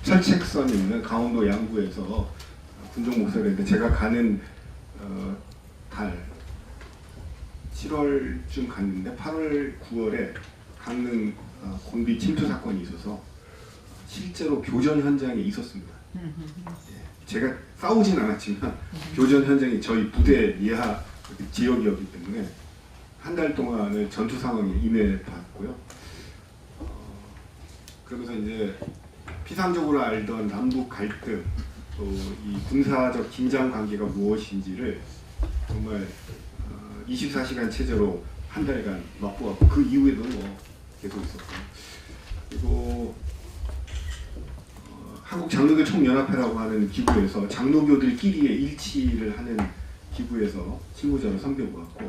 철책선 있는 강원도 양구에서 군종 목사를 했는데 제가 가는 달 7월쯤 갔는데 8월 9월에 강릉 공비 침투 사건이 있어서 실제로 교전 현장에 있었습니다. 제가 싸우진 않았지만 교전 현장이 저희 부대 예하 지역이었기 때문에 한 달 동안의 전투 상황에 임해봤고요. 그러면서 이제 피상적으로 알던 남북 갈등, 또 이 군사적 긴장 관계가 무엇인지를 정말 24시간 체제로 한 달간 맛보았고 그 이후에도 뭐 계속 있었고요. 그리고 한국 장로교 총연합회라고 하는 기구에서 장로교들끼리의 일치를 하는 기구에서 실무자로 섬겨보았고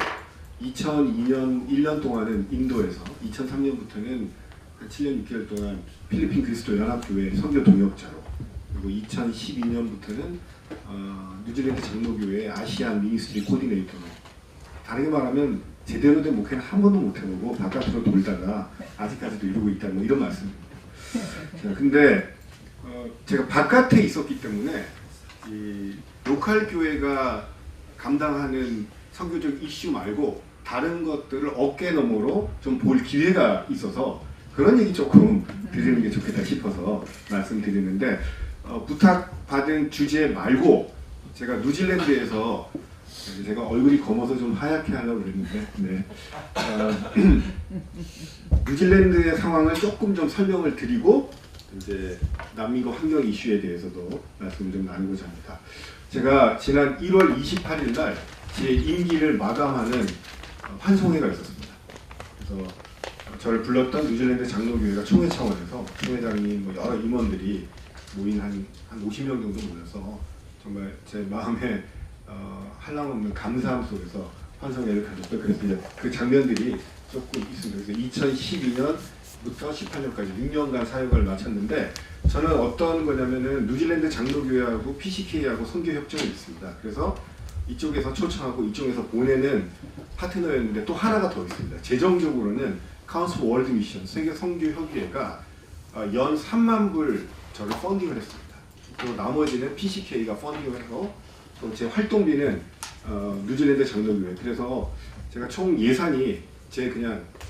2002년 1년 동안은 인도에서 2003년부터는 한 7년 6개월 동안 필리핀 그리스도 연합교회 선교 동역자로 그리고 2012년부터는 뉴질랜드 장로교회 아시안 미니스트리 코디네이터로 다르게 말하면 제대로 된 목회는 한 번도 못 해보고 바깥으로 돌다가 아직까지도 이루고 있다 뭐 이런 말씀입니다. 자, 근데 제가 바깥에 있었기 때문에 이 로컬 교회가 감당하는 선교적 이슈 말고 다른 것들을 어깨너머로 좀 볼 기회가 있어서 그런 얘기 조금 드리는 게 좋겠다 싶어서 말씀드리는데 부탁받은 주제 말고 제가 뉴질랜드에서 제가 얼굴이 검어서 좀 하얗게 하려고 그랬는데 네. 뉴질랜드의 상황을 조금 좀 설명을 드리고 이제 난민과 환경 이슈에 대해서도 말씀을 좀 나누고자 합니다. 제가 지난 1월 28일 날 제 임기를 마감하는 환송회가 있었습니다. 그래서 저를 불렀던 뉴질랜드 장로교회가 총회 차원에서 총회장님 뭐 여러 임원들이 모인 한 50명 정도 모여서 정말 제 마음에 한량없는 감사함 속에서 환송회를 가졌고요. 그래서 이제 그 장면들이 조금 있습니다. 그래서 2012년부터 18년까지 6년간 사역을 마쳤는데 저는 어떤 거냐면은 뉴질랜드 장로교회하고 PCK하고 선교 협정이 있습니다. 그래서 이쪽에서 초청하고 이쪽에서 보내는 파트너였는데 또 하나가 더 있습니다. 재정적으로는 카운슬 월드 미션 세계 선교 협의회가 연 3만 불 저를 펀딩을 했습니다. 그리고 나머지는 PCK가 펀딩을 해서 또 제 활동비는 뉴질랜드 장로교회. 그래서 제가 총 예산이 제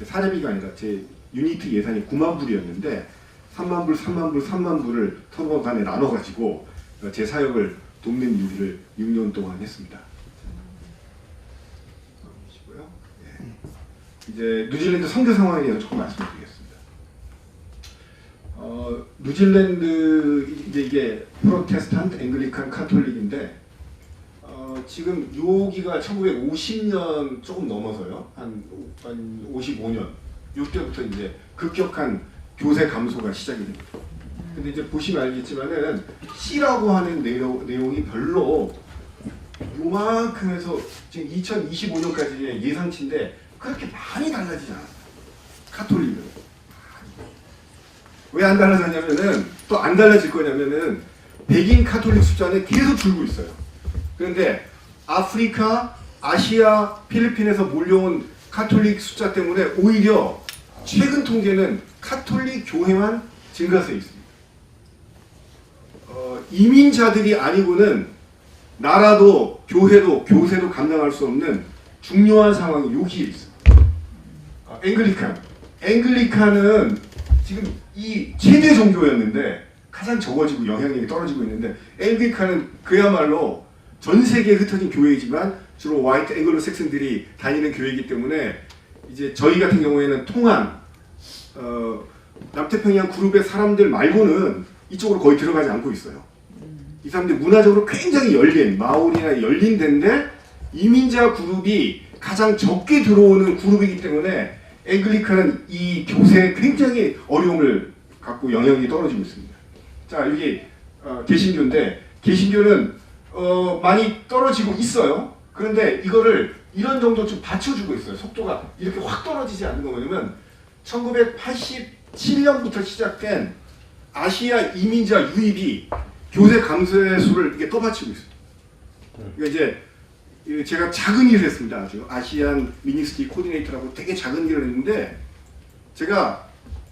사례비가 아니라 제 유니트 예산이 9만 불이었는데 3만 불, 3만 불, 3만 불을 서로 간에 나눠가지고 제 사역을 돕는 일을 6년 동안 했습니다. 이제 뉴질랜드 선교 상황에 대해서 조금 말씀드리겠습니다. 뉴질랜드 이게 프로테스탄트, 앵글리칸, 카톨릭인데 지금 여기가 1950년 조금 넘어서요. 한 55년 이때부터 이제 급격한 교세 감소가 시작이 됩니다. 근데 이제 보시면 알겠지만은 C라고 하는 내용이 별로 요만큼 해서 지금 2025년까지의 예상치인데 그렇게 많이 달라지지 않았어요. 카톨릭은. 왜 안 달라졌냐면은 또 안 달라질 거냐면은 백인 카톨릭 숫자는 계속 줄고 있어요. 그런데 아프리카, 아시아, 필리핀에서 몰려온 카톨릭 숫자 때문에 오히려 최근 통계는 카톨릭 교회만 증가세 있습니다. 이민자들이 아니고는 나라도 교회도 교세도 감당할 수 없는 중요한 상황이 여기에 있습니다. 앵글리칸은 지금 이 최대 종교였는데 가장 적어지고 영향력이 떨어지고 있는데 앵글리칸은 그야말로 전 세계에 흩어진 교회이지만 주로 화이트 앵글로 섹슨들이 다니는 교회이기 때문에 이제 저희 같은 경우에는 통한 남태평양 그룹의 사람들 말고는 이쪽으로 거의 들어가지 않고 있어요. 이 사람들 문화적으로 굉장히 열린 마오리나 열린 데인데 이민자 그룹이 가장 적게 들어오는 그룹이기 때문에 앵글리칸은 이 교세에 굉장히 어려움을 갖고 영향이 떨어지고 있습니다. 자 여기 개신교인데 개신교는 많이 떨어지고 있어요. 그런데 이거를 이런 정도 좀 받쳐주고 있어요. 속도가 이렇게 확 떨어지지 않는 거 뭐냐면 1987년부터 시작된 아시아 이민자 유입이 교세 감소의 수를 이렇게 떠받치고 있어요. 그러니까 이제 제가 작은 일을 했습니다. 아주 아시안 미니스트리 코디네이터라고 되게 작은 일을 했는데 제가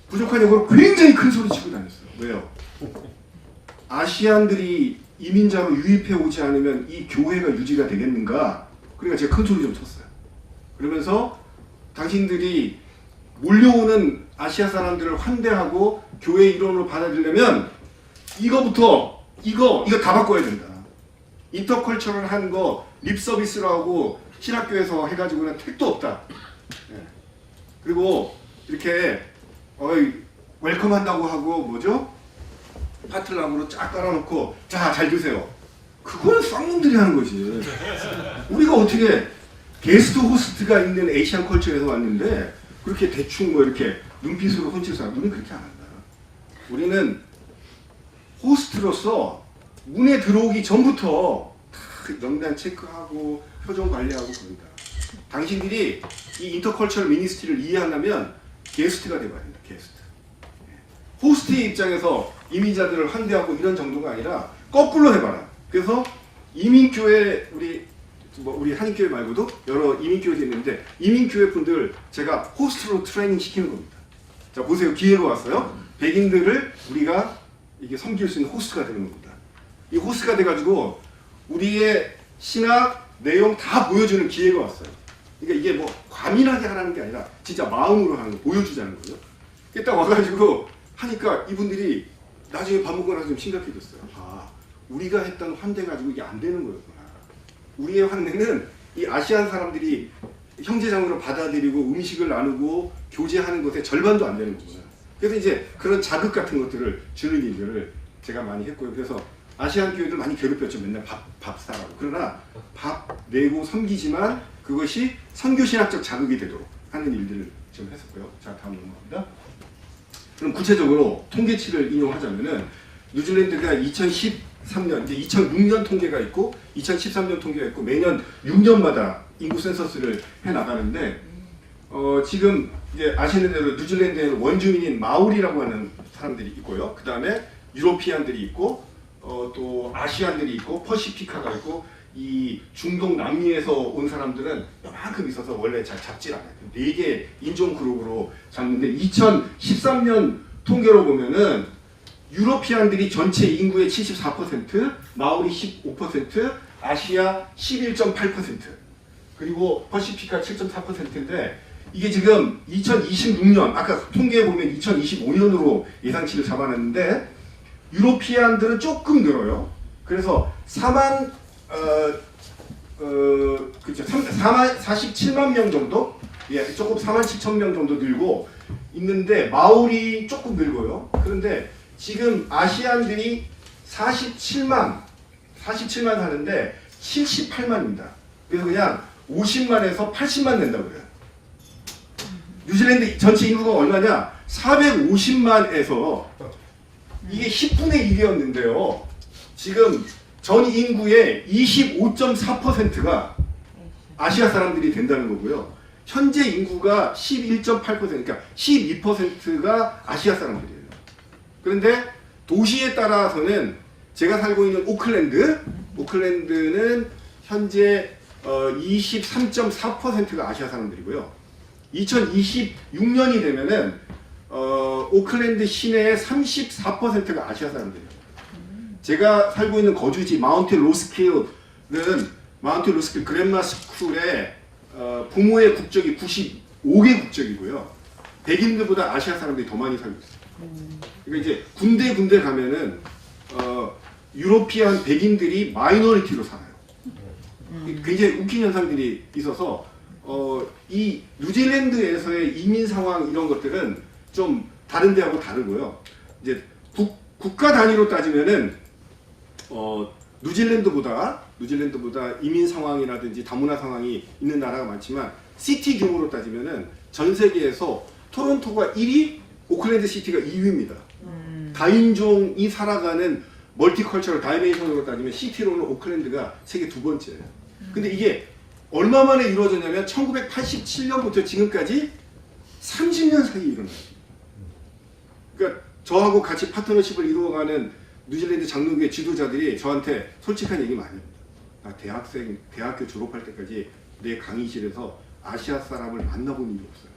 부족한 역으로 굉장히 큰 소리 치고 다녔어요. 왜요? 아시안들이 이민자로 유입해 오지 않으면 이 교회가 유지가 되겠는가? 그러니까 제가 큰 소리 좀 쳤어요. 그러면서 당신들이 몰려오는 아시아 사람들을 환대하고 교회 일원으로 받아들이려면 이거 다 바꿔야 된다. 인터컬처럴 한 거 립 서비스로 하고 신학교에서 해가지고는 택도 없다. 예. 그리고 이렇게 웰컴 한다고 하고 뭐죠? 파틀람으로 쫙 깔아놓고 자 잘 드세요. 그거는 쌍놈들이 하는 거지. 우리가 어떻게 게스트 호스트가 있는 에이시안 컬처에서 왔는데 그렇게 대충 뭐 이렇게 눈빛으로 훔치서 우리는 그렇게 안 한다. 우리는 호스트로서 문에 들어오기 전부터 다 명단 체크하고 표정 관리하고 그런다. 당신들이 이 인터컬처럴 미니스트리를 이해하려면 게스트가 돼봐야 된다. 게스트. 호스트의 입장에서 이민자들을 환대하고 이런 정도가 아니라 거꾸로 해봐라. 그래서 이민교회 우리 한인교회 말고도 여러 이민교회도 있는데 이민교회 분들 제가 호스트로 트레이닝 시키는 겁니다. 자 보세요. 기회가 왔어요. 백인들을 우리가 이게 섬길 수 있는 호스트가 되는 겁니다. 이 호스트가 돼가지고 우리의 신학 내용 다 보여주는 기회가 왔어요. 그러니까 이게 뭐 과민하게 하라는 게 아니라 진짜 마음으로 하는 거 보여주자는 거죠. 딱 와가지고 하니까 이분들이 나중에 밥 먹고 나서 좀 심각해졌어요. 아, 우리가 했던 환대 가지고 이게 안 되는 거였구나. 우리의 환대는 이 아시안 사람들이 형제장으로 받아들이고 음식을 나누고 교제하는 것에 절반도 안 되는 거구나. 그래서 이제 그런 자극 같은 것들을 주는 일들을 제가 많이 했고요. 그래서 아시안 교회들 많이 괴롭혔죠. 맨날 밥 사라고. 그러나 밥 내고 섬기지만 그것이 선교신학적 자극이 되도록 하는 일들을 좀 했었고요. 자, 다음 넘어갑니다. 그럼 구체적으로 통계치를 인용하자면은 뉴질랜드가 2013년, 이제 2006년 통계가 있고 2013년 통계가 있고 매년 6년마다 인구 센서스를 해 나가는데 지금 이제 아시는 대로 뉴질랜드에는 원주민인 마오리라고 하는 사람들이 있고요. 그 다음에 유로피안들이 있고 또 아시안들이 있고 퍼시피카가 있고 이 중동 남미에서 온 사람들은 요만큼 있어서 원래 잘 잡질 않아요. 4개 인종 그룹으로 잡는데 2013년 통계로 보면은 유로피안들이 전체 인구의 74%, 마오리 15%, 아시아 11.8%, 그리고 퍼시피카 7.4%인데 이게 지금 2026년 아까 통계에 보면 2025년으로 예상치를 잡아놨는데 유로피안들은 조금 늘어요. 그래서 47만 명 정도? 예, 조금 4만 7천 명 정도 늘고 있는데 마오리 조금 늘고요. 그런데 지금 아시안들이 47만 사는데 78만입니다. 그래서 그냥 50만에서 80만 된다고 그래요. 뉴질랜드 전체 인구가 얼마냐? 450만에서 이게 10분의 1이었는데요. 지금 전 인구의 25.4%가 아시아 사람들이 된다는 거고요. 현재 인구가 11.8%, 그러니까 12%가 아시아 사람들이에요. 그런데 도시에 따라서는 제가 살고 있는 오클랜드는 현재 23.4%가 아시아 사람들이고요. 2026년이 되면은 오클랜드 시내의 34%가 아시아 사람들이에요. 제가 살고 있는 거주지 마운틴 로스킬은 마운틴 로스킬 그랜마 스쿨의 부모의 국적이 95개 국적이고요. 백인들보다 아시아 사람들이 더 많이 살고 있어요. 그러니까 이제 군대 가면은 유로피안 백인들이 마이너리티로 살아요. 굉장히 웃긴 현상들이 있어서 이 뉴질랜드에서의 이민 상황 이런 것들은 좀 다른 데하고 다르고요. 이제 국가 단위로 따지면은 뉴질랜드보다 이민 상황이라든지 다문화 상황이 있는 나라가 많지만 시티 규모로 따지면은 전 세계에서 토론토가 1위, 오클랜드 시티가 2위입니다. 다인종이 살아가는 멀티컬처럴 다이멘션으로 따지면 시티로는 오클랜드가 세계 2번째예요. 근데 이게 얼마 만에 이루어졌냐면 1987년부터 지금까지 30년 사이에 일어났어요. 그러니까 저하고 같이 파트너십을 이루어가는 뉴질랜드 장로교회 지도자들이 저한테 솔직한 얘기 많이 합니다. 나 대학교 졸업할 때까지 내 강의실에서 아시아 사람을 만나본 일이 없어요.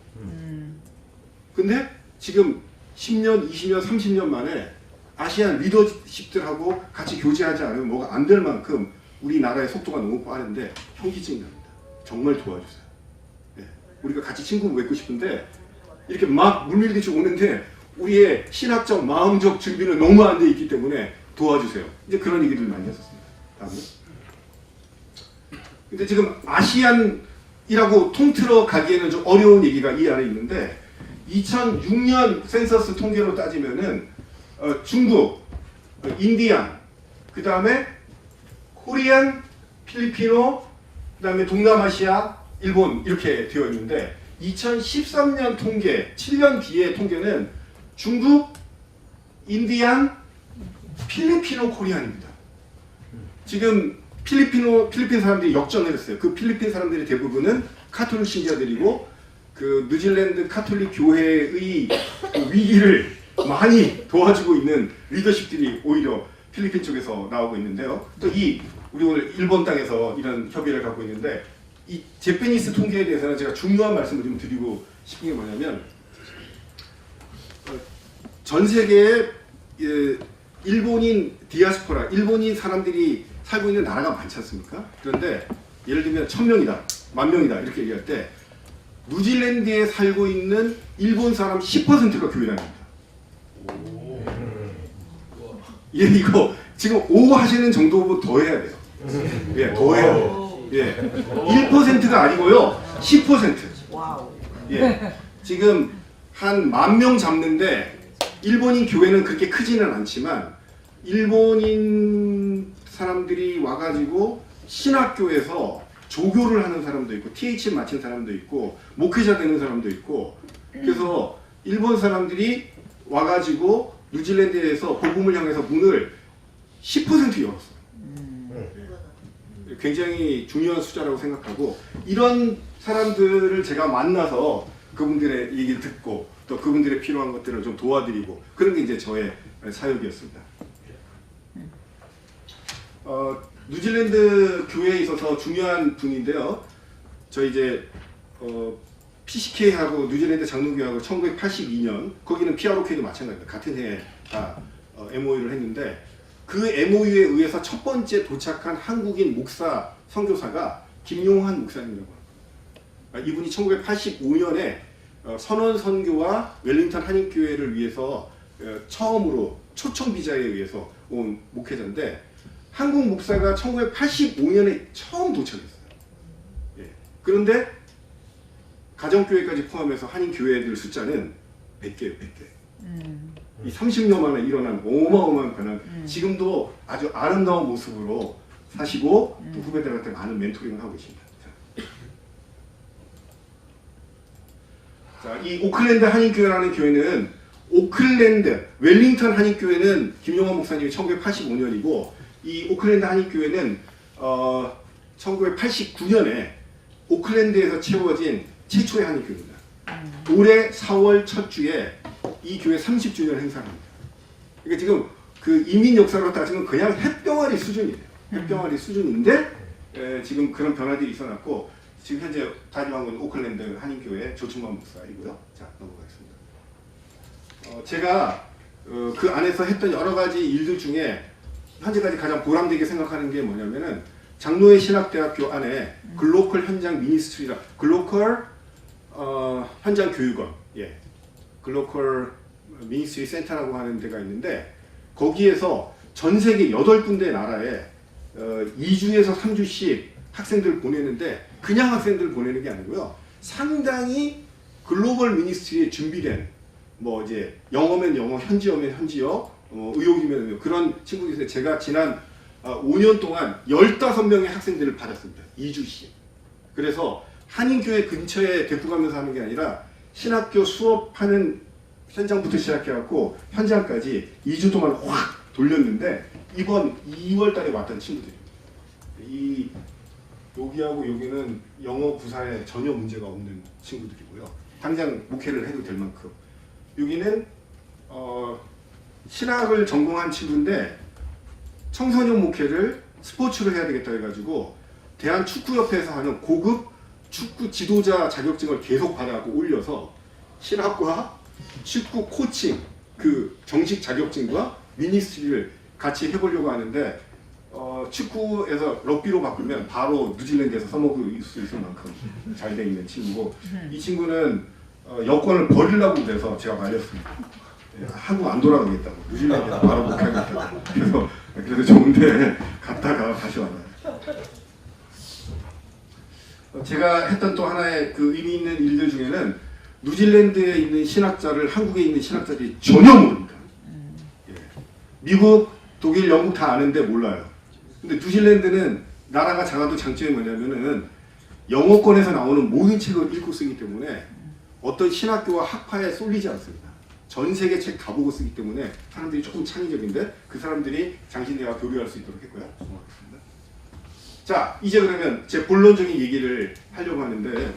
근데 지금 10년, 20년, 30년 만에 아시안 리더십들하고 같이 교제하지 않으면 뭐가 안 될 만큼 우리나라의 속도가 너무 빠른데 현기증이 납니다. 정말 도와주세요. 예. 우리가 같이 친구 맺고 싶은데 이렇게 막 물밀듯이 오는데 우리의 신학적, 마음적 준비는 너무 안 돼 있기 때문에 도와주세요. 이제 그런 얘기들 많이 했었습니다. 다음에. 근데 지금 아시안이라고 통틀어 가기에는 좀 어려운 얘기가 이 안에 있는데 2006년 센서스 통계로 따지면은 중국, 인디안, 그 다음에 코리안, 필리피노, 그 다음에 동남아시아, 일본 이렇게 되어 있는데 2013년 통계, 7년 뒤의 통계는 중국, 인디안, 필리피노, 코리안입니다. 지금 필리핀 사람들이 역전을 했어요. 그 필리핀 사람들이 대부분은 카톨릭 신자들이고 그 뉴질랜드 카톨릭 교회의 그 위기를 많이 도와주고 있는 리더십들이 오히려 필리핀 쪽에서 나오고 있는데요. 또 우리 오늘 일본 땅에서 이런 협의를 갖고 있는데 이 재패니스 통계에 대해서는 제가 중요한 말씀을 좀 드리고 싶은 게 뭐냐면 전 세계에 일본인 디아스포라, 일본인 사람들이 살고 있는 나라가 많지 않습니까? 그런데 예를 들면 1000명이다, 10,000명이다 이렇게 얘기할 때 뉴질랜드에 살고 있는 일본 사람 10%가 교회 다닙니다. 예, 이거 지금 5 하시는 정도로 더 해야 돼요. 예, 더 해야 돼요. 예, 1%가 아니고요, 10%. 예, 지금 한 10,000명 잡는데 일본인 교회는 그렇게 크지는 않지만 일본인 사람들이 와가지고 신학교에서 조교를 하는 사람도 있고 TH 마친 사람도 있고 목회자 되는 사람도 있고 그래서 일본 사람들이 와가지고 뉴질랜드에서 복음을 향해서 문을 10% 열었어요. 굉장히 중요한 숫자라고 생각하고 이런 사람들을 제가 만나서 그분들의 얘기를 듣고 또 그분들의 필요한 것들을 좀 도와드리고 그런 게 이제 저의 사역이었습니다. 뉴질랜드 교회에 있어서 중요한 분인데요. 저 이제 PCK하고 뉴질랜드 장로교회하고 1982년 거기는 PROK도 마찬가지입니다. 같은 해에 다 MOU를 했는데 그 MOU에 의해서 첫 번째 도착한 한국인 목사 선교사가 김용환 목사님이라고 합니다. 이분이 1985년에 선원 선교와 웰링턴 한인교회를 위해서 처음으로 초청 비자에 의해서 온 목회자인데 한국 목사가 1985년에 처음 도착했어요. 예. 그런데 가정교회까지 포함해서 한인교회들 숫자는 100개예요, 100개. 이 30년 만에 일어난 어마어마한 변화. 지금도 아주 아름다운 모습으로 사시고 또 후배들한테 많은 멘토링을 하고 계십니다. 자, 이 오클랜드 한인교회라는 교회는 오클랜드, 웰링턴 한인교회는 김용환 목사님이 1985년이고 이 오클랜드 한인교회는 1989년에 오클랜드에서 채워진 최초의 한인교회입니다. 올해 4월 첫 주에 이 교회 30주년 행사합니다. 그러니까 지금 그 이민 역사로 따지면 그냥 햇병아리 수준이에요. 햇병아리 수준인데 지금 그런 변화들이 있어놨고 지금 현재 다니고 있는 오클랜드 한인교회 조충만 목사이고요. 자, 넘어가겠습니다. 제가 그 안에서 했던 여러 가지 일들 중에 현재까지 가장 보람되게 생각하는 게 뭐냐면은 장로회 신학대학교 안에 글로컬 현장 미니스트리라 글로컬 현장 교육원, 예, 글로컬 미니스트리 센터라고 하는 데가 있는데 거기에서 전 세계 8군데 나라에 2주에서 3주씩 학생들 보내는데 그냥 학생들 보내는 게 아니고요. 상당히 글로벌 미니스트리에 준비된 뭐 이제 영어면 영어, 현지어면 현지어, 의욕이면 의욕 그런 친구들이 있어요. 제가 지난 5년 동안 15명의 학생들을 받았습니다. 2주씩. 그래서 한인교회 근처에 데리고 가면서 하는 게 아니라 신학교 수업하는 현장부터 시작해갖고 현장까지 2주 동안 확 돌렸는데 이번 2월 달에 왔던 친구들입니다. 여기하고 여기는 영어 구사에 전혀 문제가 없는 친구들이고요. 당장 목회를 해도 될 만큼. 여기는 신학을 전공한 친구인데 청소년 목회를 스포츠로 해야 되겠다 해가지고 대한축구협회에서 하는 고급 축구 지도자 자격증을 계속 받아갖고 올려서 신학과 축구 코칭 그 정식 자격증과 미니스트리를 같이 해보려고 하는데 축구에서 럭비로 바꾸면 바로 뉴질랜드에서 써먹을 수 있을 만큼 잘 돼 있는 친구고 이 친구는 여권을 버리려고 그래서 제가 말렸습니다. 한국 안 돌아가겠다고 뉴질랜드에서 바로 복귀하겠다고 그래서 좋은데 갔다가 다시 왔나요. 제가 했던 또 하나의 그 의미 있는 일들 중에는 뉴질랜드에 있는 신학자를 한국에 있는 신학자들이 전혀 모릅니다. 미국, 독일, 영국 다 아는데 몰라요. 근데 뉴질랜드는 나라가 작아도 장점이 뭐냐면은 영어권에서 나오는 모든 책을 읽고 쓰기 때문에 어떤 신학교와 학파에 쏠리지 않습니다. 전 세계 책 다 보고 쓰기 때문에 사람들이 조금 창의적인데 그 사람들이 장신대와 교류할 수 있도록 했고요. 고맙습니다. 자, 이제 그러면 제 본론적인 얘기를 하려고 하는데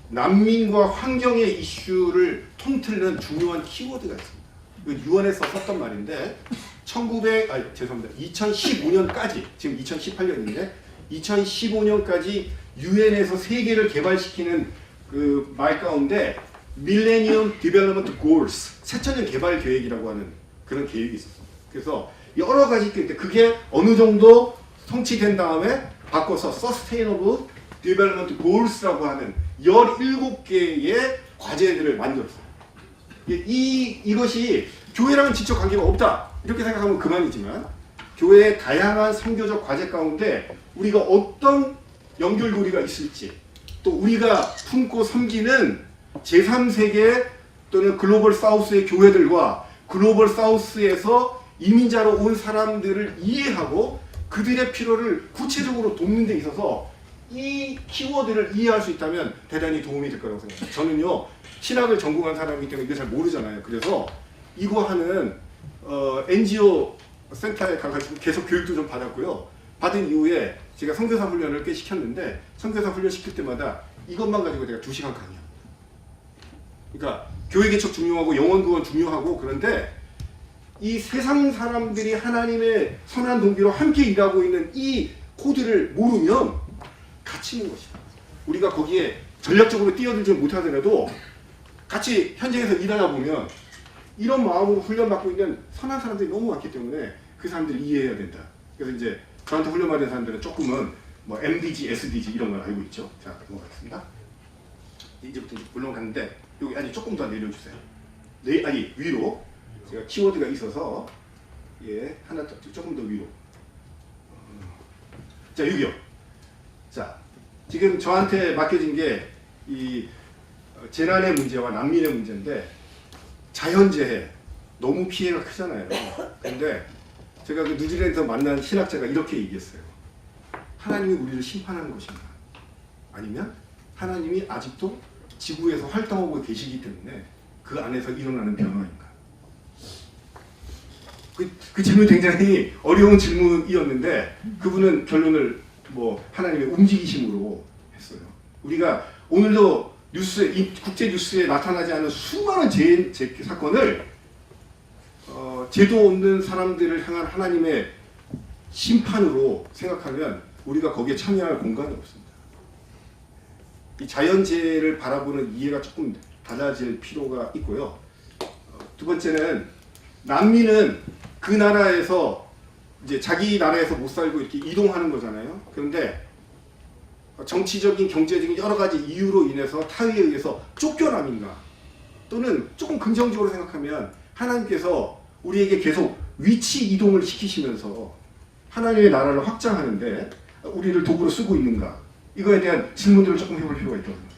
난민과 환경의 이슈를 통틀는 중요한 키워드가 있습니다. 이건 유언에서 썼던 말인데 2015년까지 지금 2018년인데 2015년까지 유엔에서 세계를 개발시키는 그 말 가운데 밀레니엄 디벨롭먼트 골스 새천년 개발 계획이라고 하는 그런 계획이 있었어요. 그래서 여러 가지 있는데 그게 어느 정도 성취된 다음에 바꿔서 Sustainable Development Goals라고 하는 17개의 과제들을 만들었어요. 이것이 교회랑은 직접 관계가 없다 이렇게 생각하면 그만이지만 교회의 다양한 선교적 과제 가운데 우리가 어떤 연결고리가 있을지 또 우리가 품고 섬기는 제3세계 또는 글로벌 사우스의 교회들과 글로벌 사우스에서 이민자로 온 사람들을 이해하고 그들의 필요를 구체적으로 돕는 데 있어서 이 키워드를 이해할 수 있다면 대단히 도움이 될 거라고 생각합니다. 저는요 신학을 전공한 사람이기 때문에 이거 잘 모르잖아요. 그래서 이거 하는 NGO 센터에 가가지고 계속 교육도 좀 받았고요. 받은 이후에 제가 선교사 훈련을 꽤 시켰는데 선교사 훈련 시킬 때마다 이것만 가지고 제가 2시간 강의합니다. 그러니까 교회 개척 중요하고 영혼 구원 중요하고 그런데 이 세상 사람들이 하나님의 선한 동기로 함께 일하고 있는 이 코드를 모르면 갇히는 것이다. 우리가 거기에 전략적으로 뛰어들지 못하더라도 같이 현장에서 일하다 보면 이런 마음으로 훈련받고 있는 선한 사람들이 너무 많기 때문에 그 사람들을 이해해야 된다. 그래서 이제 저한테 훈련받은 사람들은 조금은 뭐 MDG, SDG 이런 걸 알고 있죠. 자, 넘어가겠습니다. 이제부터 물론 갔는데 여기 아니 조금 더 내려주세요. 네, 아니 위로 제가 키워드가 있어서 하나 조금 더 위로. 자, 6이요. 자, 지금 저한테 맡겨진 게 이 재난의 문제와 난민의 문제인데 자연재해 너무 피해가 크잖아요. 근데 제가 그 뉴질랜드에서 만난 신학자가 이렇게 얘기했어요. 하나님이 우리를 심판하는 것인가? 아니면 하나님이 아직도 지구에서 활동하고 계시기 때문에 그 안에서 일어나는 변화인가? 그 질문이 굉장히 어려운 질문이었는데 그분은 결론을 뭐 하나님의 움직이심으로 했어요. 우리가 오늘도 뉴스에 국제 뉴스에 나타나지 않은 수많은 재해 사건을 죄도 없는 사람들을 향한 하나님의 심판으로 생각하면 우리가 거기에 참여할 공간이 없습니다. 이 자연재해를 바라보는 이해가 조금 달라질 필요가 있고요. 두 번째는 난민은 그 나라에서 이제 자기 나라에서 못 살고 이렇게 이동하는 거잖아요. 그런데 정치적인, 경제적인 여러 가지 이유로 인해서 타의에 의해서 쫓겨남인가 또는 조금 긍정적으로 생각하면 하나님께서 우리에게 계속 위치 이동을 시키시면서 하나님의 나라를 확장하는데 우리를 도구로 쓰고 있는가 이거에 대한 질문들을 조금 해볼 필요가 있다고 생각합니다.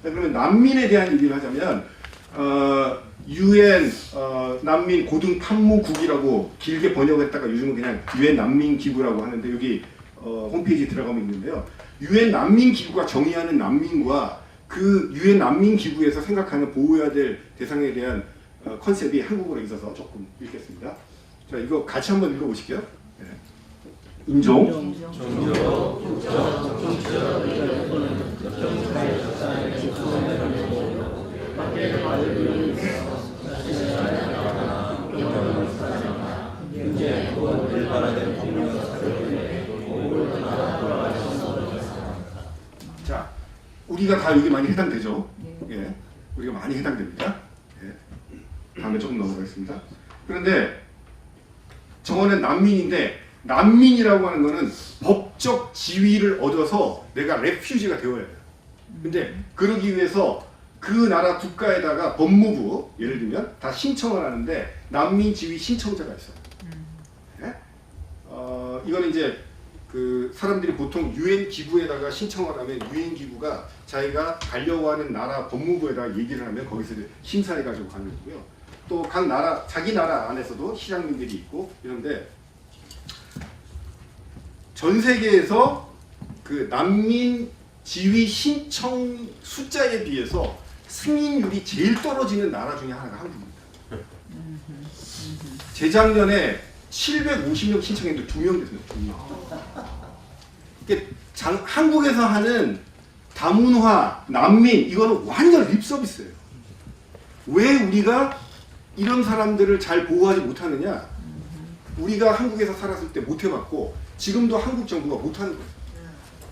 그러면 난민에 대한 얘기를 하자면 UN 난민 고등 탐무국이라고 길게 번역했다가 요즘은 그냥 UN 난민 기구라고 하는데 여기 홈페이지에 들어가면 있는데요. UN 난민 기구가 정의하는 난민과 그 UN 난민 기구에서 생각하는 보호해야 될 대상에 대한 컨셉이 한국어로 있어서 조금 읽겠습니다. 자, 이거 같이 한번 읽어보실게요. 네. 인종, 자, 우리가 다 여기 많이 해당되죠? 예, 우리가 많이 해당됩니다. 예. 다음에 조금 넘어가겠습니다. 그런데 저거는 난민인데 난민이라고 하는 거는 법적 지위를 얻어서 내가 레퓨지가 되어야 돼요. 근데 그러기 위해서 그 나라 국가에다가 법무부 예를 들면 다 신청을 하는데 난민 지위 신청자가 있어요. 네? 이거는 이제 그 사람들이 보통 유엔 기구에다가 신청을 하면 유엔 기구가 자기가 가려고 하는 나라 법무부에다가 얘기를 하면 거기서 심사해 가지고 가는 거고요. 또 각 나라 자기 나라 안에서도 시장민들이 있고 이런데 전 세계에서 그 난민 지위 신청 숫자에 비해서 승인율이 제일 떨어지는 나라 중에 하나가 한국입니다. 재작년에 750명 신청했는데 2명 됐어요. 2명. 한국에서 하는 다문화, 난민 이거는 완전 립서비스예요. 왜 우리가 이런 사람들을 잘 보호하지 못하느냐? 우리가 한국에서 살았을 때 못 해봤고 지금도 한국 정부가 못하는 거예요.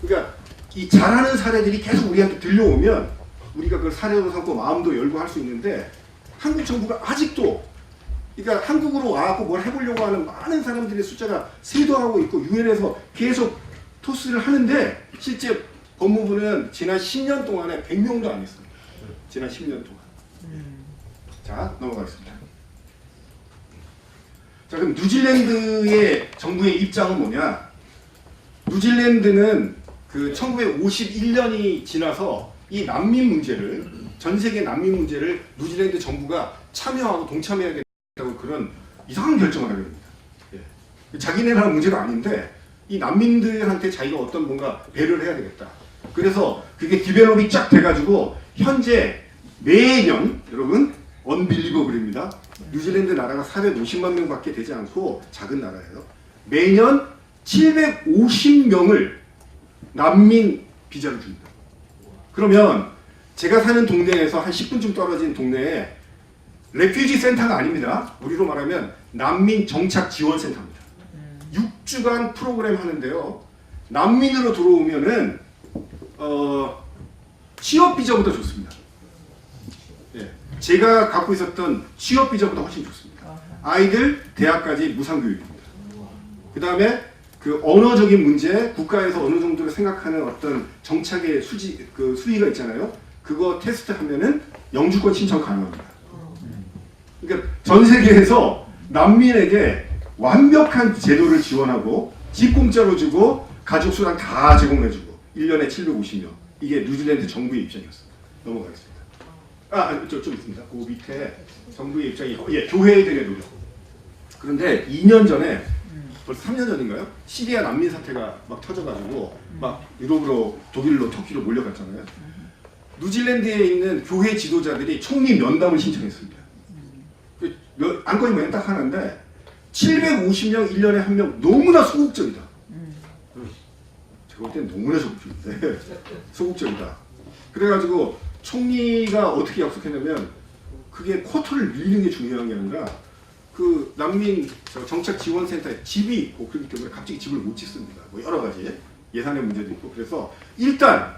그러니까 이 잘하는 사례들이 계속 우리한테 들려오면 우리가 그걸 사례로 삼고 마음도 열고 할 수 있는데 한국 정부가 아직도 그러니까 한국으로 와갖고 뭘 해보려고 하는 많은 사람들의 숫자가 세도하고 있고 유엔에서 계속 토스를 하는데 실제 법무부는 지난 10년 동안에 100명도 안 했습니다. 지난 10년 동안. 자, 넘어가겠습니다. 자, 그럼 뉴질랜드의 정부의 입장은 뭐냐? 뉴질랜드는 그 1951년이 지나서 이 난민 문제를 전 세계 난민 문제를 뉴질랜드 정부가 참여하고 동참해야겠다고 그런 이상한 결정을 하게 됩니다. 예. 자기네 나라 문제가 아닌데 이 난민들한테 자기가 어떤 뭔가 배려를 해야 되겠다. 그래서 그게 디벨롭이 쫙 돼가지고 현재 매년 여러분 언빌리버블입니다. 뉴질랜드 나라가 450만 명밖에 되지 않고 작은 나라예요. 매년 750명을 난민 비자를 줍니다. 그러면 제가 사는 동네에서 한 10분쯤 떨어진 동네에 레퓨지 센터가 아닙니다. 우리로 말하면 난민 정착 지원 센터입니다. 6주간 프로그램 하는데요. 난민으로 들어오면은 취업 비자보다 좋습니다. 예, 제가 갖고 있었던 취업 비자보다 훨씬 좋습니다. 아이들 대학까지 무상교육입니다. 그 다음에 그 언어적인 문제, 국가에서 어느 정도로 생각하는 어떤 정착의 수위가 있잖아요. 그거 테스트 하면은 영주권 신청 가능합니다. 그러니까 전 세계에서 난민에게 완벽한 제도를 지원하고 집 공짜로 주고 가족 수당 다 제공해주고 1년에 750명. 이게 뉴질랜드 정부의 입장이었습니다. 넘어가겠습니다. 좀 있습니다. 그 밑에 정부의 입장이 교회들의 노력. 그런데 2년 전에 벌써 3년 전인가요? 시리아 난민 사태가 막 터져가지고 막 유럽으로 독일로 터키로 몰려갔잖아요. 뉴질랜드에 있는 교회 지도자들이 총리 면담을 신청했습니다. 안건이 뭐냐 딱 하나인데 750명 1년에 1명 너무나 소극적이다. 제가 볼 때는 너무나 소극적인데 소극적이다. 그래가지고 총리가 어떻게 약속했냐면 그게 쿼터를 밀리는 게 중요한 게 아니라 그 난민 정착 지원센터에 집이 있고 그렇기 때문에 갑자기 집을 못 짓습니다. 뭐 여러 가지 예산의 문제도 있고 그래서 일단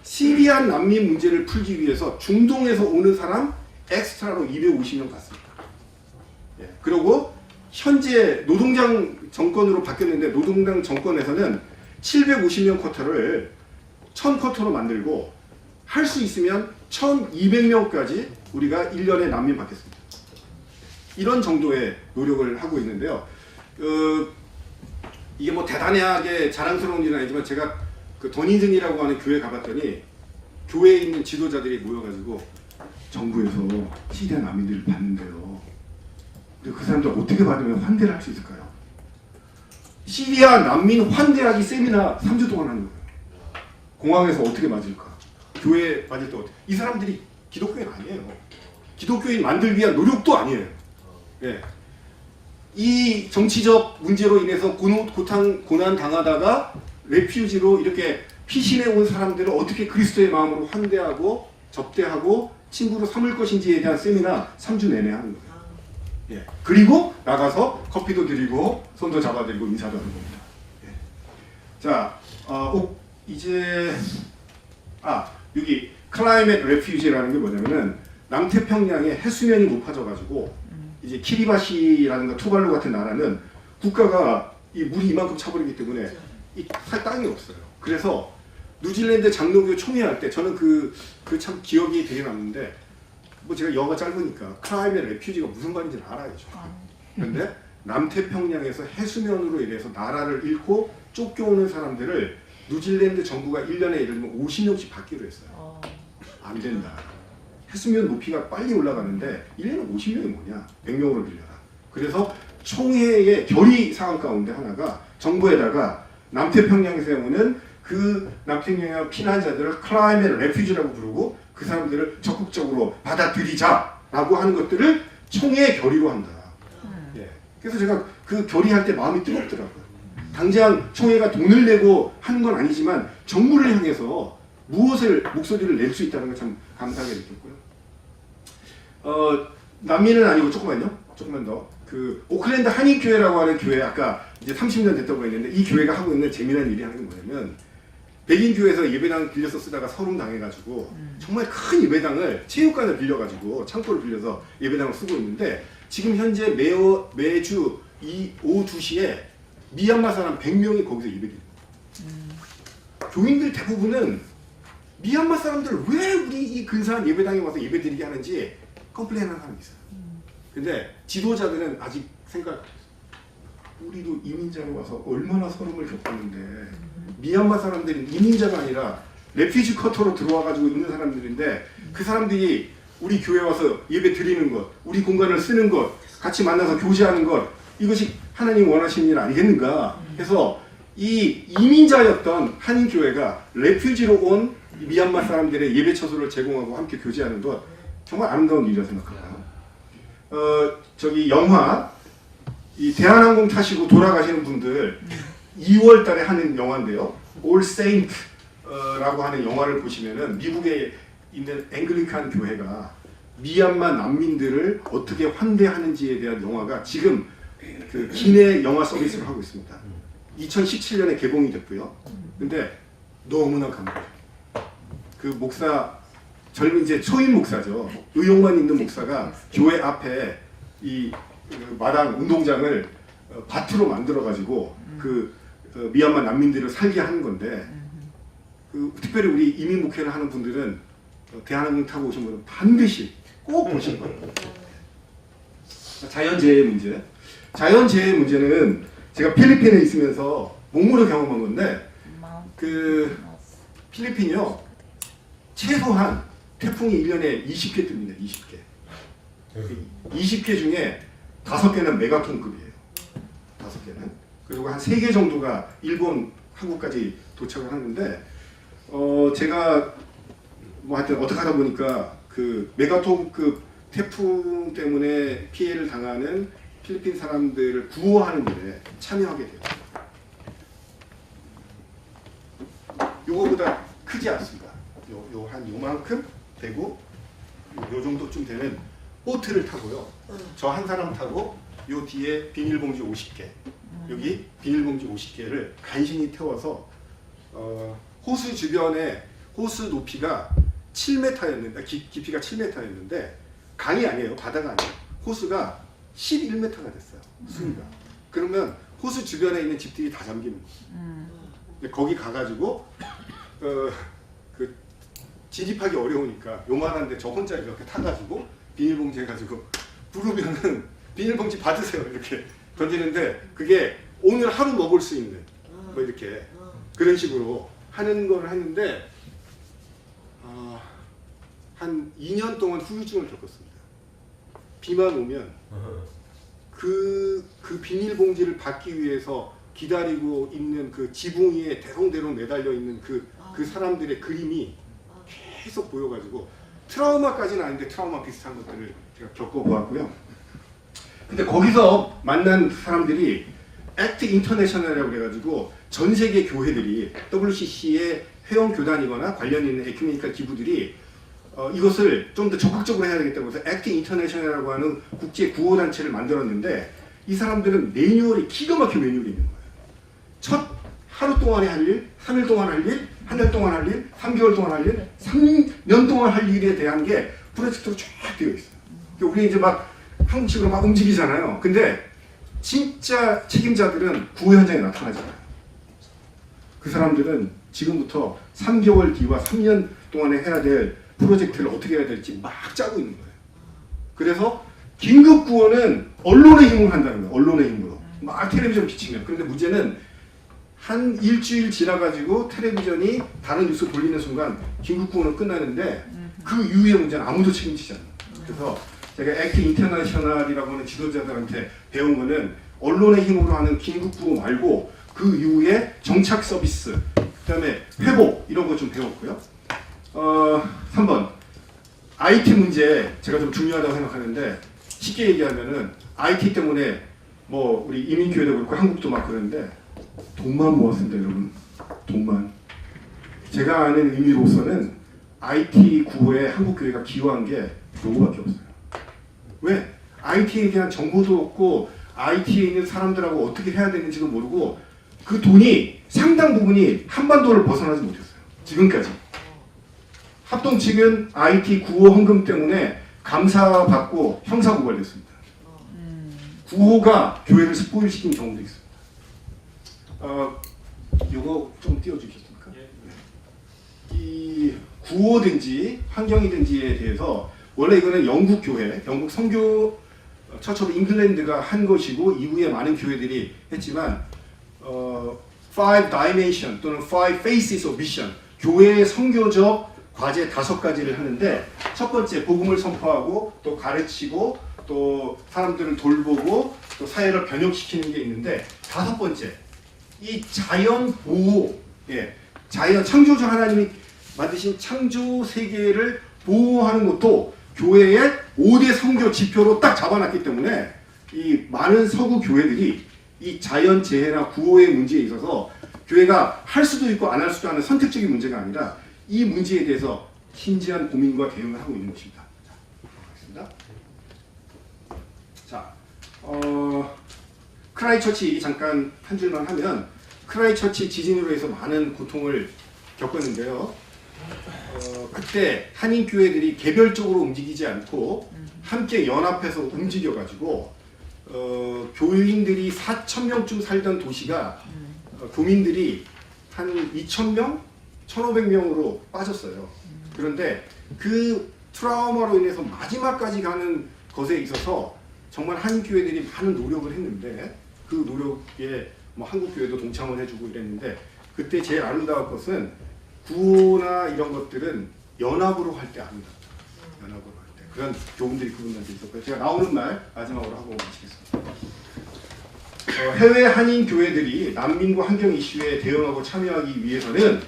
시리안 난민 문제를 풀기 위해서 중동에서 오는 사람 엑스트라로 250명 갔습니다. 예, 그리고 현재 노동당 정권으로 바뀌었는데 노동당 정권에서는 750명 쿼터를 1000쿼터로 만들고 할 수 있으면 1200명까지 우리가 1년에 난민 받겠습니다. 이런 정도의 노력을 하고 있는데요. 이게 뭐 대단하게 자랑스러운 일은 아니지만 제가 그 더니든이라고 하는 교회 가봤더니 교회에 있는 지도자들이 모여가지고 정부에서 시리아 난민들을 받는데요. 근데 그 사람들 어떻게 받으면 환대를 할 수 있을까요? 시리아 난민 환대하기 세미나 3주 동안 하는 거예요. 공항에서 어떻게 맞을까? 교회에 맞을 때 어떻게? 이 사람들이 기독교인 아니에요. 기독교인 만들기 위한 노력도 아니에요. 예. 이 정치적 문제로 인해서 고난 당하다가 레퓨지로 이렇게 피신해 온 사람들을 어떻게 그리스도의 마음으로 환대하고 접대하고 친구로 삼을 것인지에 대한 세미나 3주 내내 하는 거예요. 예. 그리고 나가서 커피도 드리고 손도 잡아드리고 인사도 하는 겁니다. 예. 자, 이제 여기 클라이밋 레퓨지라는 게 뭐냐면은 남태평양의 해수면이 높아져가지고 이제 키리바시라든가 투발루 같은 나라는 국가가 이 물이 이만큼 차버리기 때문에 살 땅이 없어요. 그래서 뉴질랜드 장로교 총회할 때 저는 그 참 기억이 되게 남는데 뭐 제가 영어가 짧으니까 클라이밋 레퓨지가 무슨 말인지 알아요. 그런데 남태평양에서 해수면으로 인해서 나라를 잃고 쫓겨오는 사람들을 뉴질랜드 정부가 1년에 예를 들면 50명씩 받기로 했어요. 안 된다. 해수면 높이가 빨리 올라가는데 1년에 50명이 뭐냐? 100명으로 늘려라. 그래서 총회의 결의 사항 가운데 하나가 정부에다가 남태평양에서 오는 그 남태평양 피난자들을 클라이밋 레퓨지라고 부르고 그 사람들을 적극적으로 받아들이자라고 하는 것들을 총회의 결의로 한다. 예. 그래서 제가 그 결의할 때 마음이 뜨겁더라고요. 당장 총회가 돈을 내고 하는 건 아니지만 정부를 향해서 무엇을 목소리를 낼 수 있다는 걸 참 감사하게 느꼈고요. 남미는 아니고 조금만 더. 그 오클랜드 한인교회라고 하는 교회 아까 이제 30년 됐다고 했는데 이 교회가 하고 있는 재미난 일이 하는 게 뭐냐면 백인 교회에서 예배당 빌려서 쓰다가 서름 당해가지고 정말 큰 예배당을 체육관을 빌려가지고 창고를 빌려서 예배당을 쓰고 있는데 지금 현재 매주 오후 2시에 미얀마 사람 100명이 거기서 예배드립니다. 교인들 대부분은 미얀마 사람들 왜 우리 이 근사한 예배당에 와서 예배드리게 하는지 컴플레인하는 사람이 있어요. 근데 지도자들은 아직 생각 안 했어요. 우리도 이민자로 와서 얼마나 서름을 겪었는데 미얀마 사람들은 이민자가 아니라 레퓨지 쿼터로 들어와가지고 있는 사람들인데 그 사람들이 우리 교회 와서 예배 드리는 것, 우리 공간을 쓰는 것, 같이 만나서 교제하는 것 이것이 하나님 원하시는 일 아니겠는가 해서 이 이민자였던 한인교회가 레퓨지로 온 미얀마 사람들의 예배 처소를 제공하고 함께 교제하는 것 정말 아름다운 일이라고 생각합니다. 저기 영화 이 대한항공 타시고 돌아가시는 분들 2월 달에 하는 영화인데요. All Saint라고 하는 영화를 보시면은 미국에 있는 앵글리칸 교회가 미얀마 난민들을 어떻게 환대하는지에 대한 영화가 지금 그 기내 영화 서비스를 하고 있습니다. 2017년에 개봉이 됐고요. 근데 너무나 감동해요. 그 목사 젊은 이제 초임 목사죠. 의욕만 있는 목사가 교회 앞에 이 마당 운동장을 밭으로 만들어 가지고 그 미얀마 난민들을 살게 하는 건데 그 특별히 우리 이민 목회를 하는 분들은 대한항공 타고 오신 분은 반드시 꼭 보시는 거예요. 자연재해 문제. 자연재해 문제는 제가 필리핀에 있으면서 몸으로 경험한 건데 그 필리핀이요 최소한 태풍이 1년에 20개 뜹니다. 20개. 20개 중에 5개는 메가톤급이에요. 5개는. 그리고 한 3개 정도가 일본, 한국까지 도착을 하는데 제가 뭐 하여튼 어떻게 하다 보니까 그 메가톤급 태풍 때문에 피해를 당하는 필리핀 사람들을 구호하는 일에 참여하게 돼요. 요거보다 크지 않습니다. 요 한 요만큼 되고 요 정도쯤 되는 보트를 타고요. 저 한 사람 타고 요 뒤에 비닐봉지 50개 여기 비닐봉지 50개를 간신히 태워서 호수 주변에 호수 높이가 7m였는데 깊이가 7m였는데 강이 아니에요. 바다가 아니에요. 호수가 11m가 됐어요. 수위가. 그러면 호수 주변에 있는 집들이 다 잠기는 거예요. 거기 가가지고 그 진입하기 어려우니까 요만한데 저 혼자 이렇게 타가지고 비닐봉지 해가지고 부르면은 비닐봉지 받으세요 이렇게 던지는데 그게 오늘 하루 먹을 수 있는 뭐 이렇게 그런 식으로 하는 걸 했는데 한 2년 동안 후유증을 겪었습니다. 비만 오면 그 비닐봉지를 받기 위해서 기다리고 있는 그 지붕 위에 대롱대롱 매달려 있는 그 사람들의 그림이 계속 보여가지고 트라우마까지는 아닌데 트라우마 비슷한 것들을 제가 겪어보았고요. 근데 거기서 만난 사람들이 액트 인터내셔널이라고 그래가지고 전 세계 교회들이 WCC의 회원 교단이거나 관련 있는 에큐메니컬 기구들이 이것을 좀 더 적극적으로 해야 되겠다고 해서 액트 인터내셔널이라고 하는 국제 구호단체를 만들었는데 이 사람들은 매뉴얼이 기가 막힌 매뉴얼이 있는 거예요. 첫 하루 동안에 할 일, 3일 동안 할 일, 한 달 동안 할 일, 3개월 동안 할 일, 3년 동안 할 일에 대한 게 프로젝트로 쫙 되어 있어요. 우리 이제 막 한국식으로 막 움직이잖아요. 근데 진짜 책임자들은 구호 현장에 나타나잖아요. 그 사람들은 지금부터 3개월 뒤와 3년 동안에 해야 될 프로젝트를 어떻게 해야 될지 막 짜고 있는 거예요. 그래서 긴급 구호는 언론의 힘으로 한다는 거예요. 언론의 힘으로. 막 텔레비전 비치면. 그런데 문제는 한 일주일 지나가지고 텔레비전이 다른 뉴스 돌리는 순간 긴급 구호는 끝나는데 그 이후의 문제는 아무도 책임지지 않아요. 그래서 제가 액트 인터내셔널이라고 하는 지도자들한테 배운 거는 언론의 힘으로 하는 긴급 구호 말고 그 이후에 정착 서비스, 그다음에 회복 이런 거 좀 배웠고요. 3번 IT 문제 제가 좀 중요하다고 생각하는데 쉽게 얘기하면은 IT 때문에 뭐 우리 이민교회도 그렇고 한국도 막 그러는데 돈만 모았습니다, 여러분. 돈만. 제가 아는 의미로서는 IT 구호에 한국교회가 기여한 게 요거밖에 없어요. 왜? IT에 대한 정보도 없고 IT에 있는 사람들하고 어떻게 해야 되는지도 모르고 그 돈이 상당 부분이 한반도를 벗어나지 못했어요. 지금까지. 합동 측은 IT 구호 헌금 때문에 감사받고 형사고발됐습니다. 구호가 교회를 스포일시킨 경우도 있습니다. 요거 좀 띄워주시겠습니까? 이 구호든지 환경이든지에 대해서 원래 이거는 영국 교회, 영국 선교 처치 오브 잉글랜드가 한 것이고 이후에 많은 교회들이 했지만 Five Dimension 또는 Five Faces of Mission 교회의 선교적 과제 5가지를 하는데 첫 번째 복음을 선포하고 또 가르치고 또 사람들을 돌보고 또 사회를 변혁시키는 게 있는데 5번째 이 자연 보호, 자연 창조주 하나님이 만드신 창조 세계를 보호하는 것도 교회의 5대 선교 지표로 딱 잡아놨기 때문에 이 많은 서구 교회들이 이 자연 재해나 구호의 문제에 있어서 교회가 할 수도 있고 안 할 수도 하는 선택적인 문제가 아니라 이 문제에 대해서 신지한 고민과 대응을 하고 있는 것입니다. 자, 크라이처치 잠깐 한 줄만 하면 크라이처치 지진으로 해서 많은 고통을 겪었는데요. 그때 한인교회들이 개별적으로 움직이지 않고 함께 연합해서 움직여가지고 교인들이 4,000명쯤 살던 도시가 교민들이 한 2,000명? 1,500명으로 빠졌어요. 그런데 그 트라우마로 인해서 마지막까지 가는 것에 있어서 정말 한인교회들이 많은 노력을 했는데 그 노력에 뭐 한국교회도 동참을 해주고 이랬는데 그때 제일 아름다운 것은 구호나 이런 것들은 연합으로 할 때 아름답다. 연합으로 할 때. 그런 교훈들이 그분들한테 있었고요. 제가 나오는 말 마지막으로 하고 마치겠습니다. 해외 한인 교회들이 난민과 환경 이슈에 대응하고 참여하기 위해서는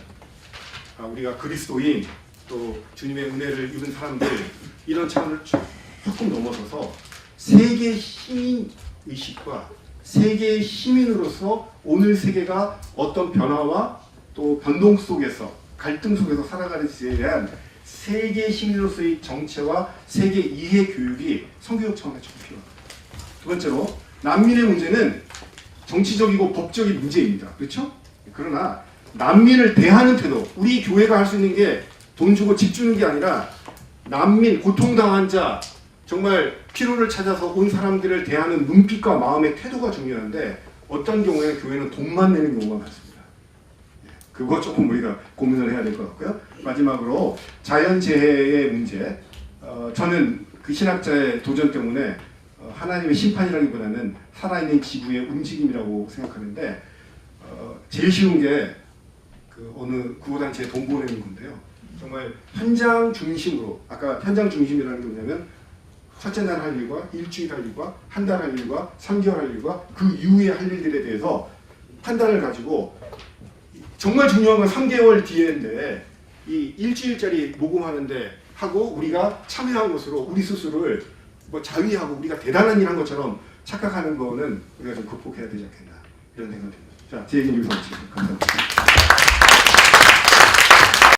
우리가 그리스도인 또 주님의 은혜를 입은 사람들 이런 차원을 조금 넘어서서 세계 시민 의식과 세계의 시민으로서 오늘 세계가 어떤 변화와 또 변동 속에서 갈등 속에서 살아가는지에 대한 세계 시민으로서의 정체와 세계 이해 교육이 선교육 차원에서 필요합니다. 두 번째로 난민의 문제는 정치적이고 법적인 문제입니다. 그렇죠? 그러나 난민을 대하는 태도, 우리 교회가 할 수 있는 게 돈 주고 집 주는 게 아니라 난민, 고통당한 자, 정말 피로를 찾아서 온 사람들을 대하는 눈빛과 마음의 태도가 중요한데 어떤 경우에는 교회는 돈만 내는 경우가 많습니다. 그거 조금 우리가 고민을 해야 될 것 같고요. 마지막으로 자연재해의 문제. 저는 그 신학자의 도전 때문에 하나님의 심판이라기보다는 살아있는 지구의 움직임이라고 생각하는데 제일 쉬운 게 그 어느 구호단체에 돈 보내는 건데요. 정말 현장 중심으로, 아까 현장 중심이라는 게 뭐냐면 첫째 날 할 일과 일주일 할 일과 한 달 할 일과 3개월 할 일과 그 이후에 할 일들에 대해서 판단을 가지고 정말 중요한 건 3개월 뒤인데 이 일주일짜리 모금하는데 하고 우리가 참여한 것으로 우리 스스로를 뭐 자위하고 우리가 대단한 일 한 것처럼 착각하는 거는 우리가 좀 극복해야 되지 않겠나 이런 생각이 듭니다. 자, 제 얘기는 여기서 마치겠습니다. 감사합니다.